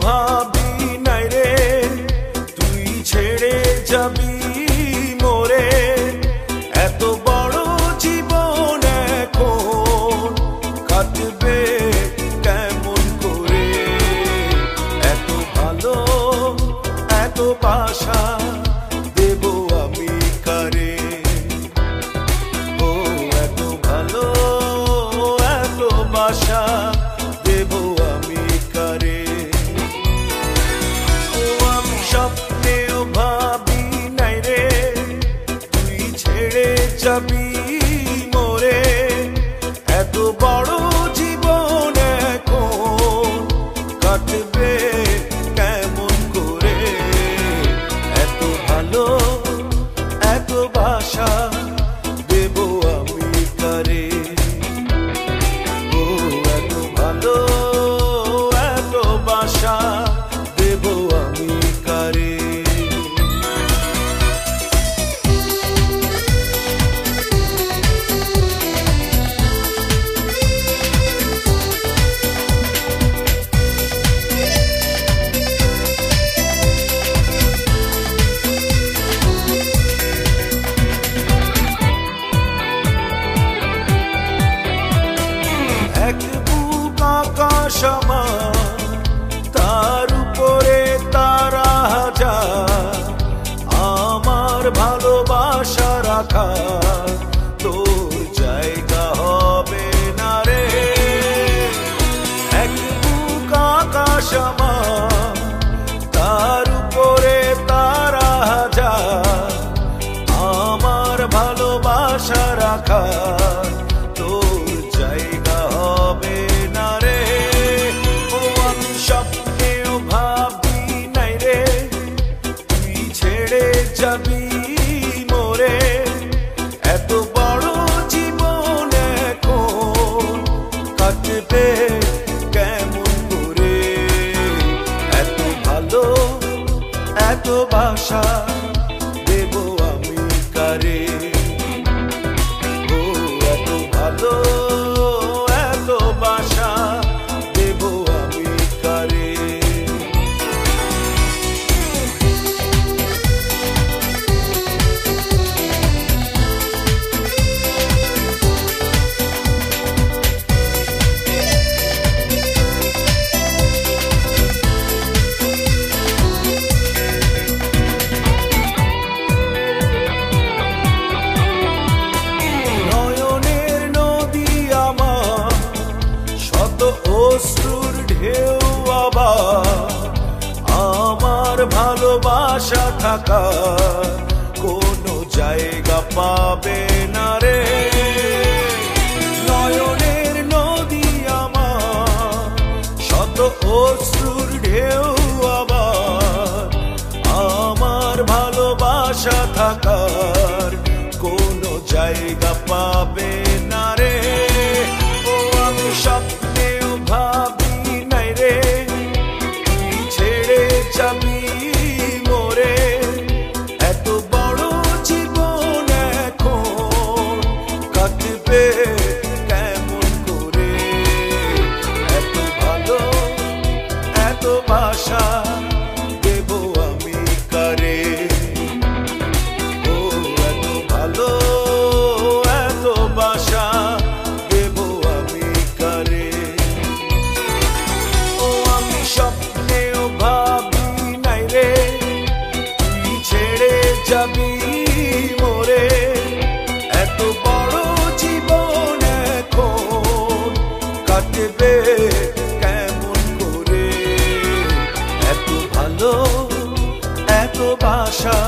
ভাবি নাই রে তুই ছেড়ে যাবি মোরে। এত বড় জীবন এখন কাটবে কেমন করে। এত ভালো এত বাসা দেব আমি কারে। ও এত ভালো এত বাসা দেব আমি কারে। ও আমি স্বপ্নেও ভাবি নাই রে তুই ছেড়ে যাবি মোরে। এত বড় জীবন এখন কাটবে কেমন করে। এত ভালো এত বাসা দেব আমি কারে। ও এত ভালো এত বাসা দেব আমি কারে। এক বুক আকাশ আমার তার উপরে তারা হাজার। আমার ভালোবাসা রাখা তোর জায়গা হবে না রে। এক বুক আকাশ আমার তার উপরে তারা হাজার। আমার ভালোবাসা রাখা তোর জায়গা হবে না রে। ও আমি স্বপ্নেও ভাবি নাই রে তুই ছেড়ে যাবি মোরে। এত বড় জীবন এখন কাটবে কেমন করে। এত ভালো এত বাসা দেব আমি কারে। ও এত ভালো এত বাসা দেব আমি কারে। নয়নের নদী আমার শত অশ্রুর ঢেউ আবার। আমার ভালোবাসা থাকা কোনো জায়গা পাবে না রে। নয়নের নদী আমার শত অশ্রুর ঢেউ আবার। আমার ভালোবাসা থাকার কোনো জায়গা পাবে না রে। ও আমি স্বপ্নেও ভাবি নাই রে তুই ছেড়ে যাবি মোরে। এত বড় জীবন এখন কাটবে কেমন করে। এত ভালো এত বাসা দেব আমি কারে। ও এত ভালো এত বাসা দেব আমি কারে। ও আমি স্বপ্নেও ভাবি নাই রে তুই ছেড়ে যাবি মোরে। এত বড় জীবন এখন কাটবে কেমন করে। এত ভালো এত বাসা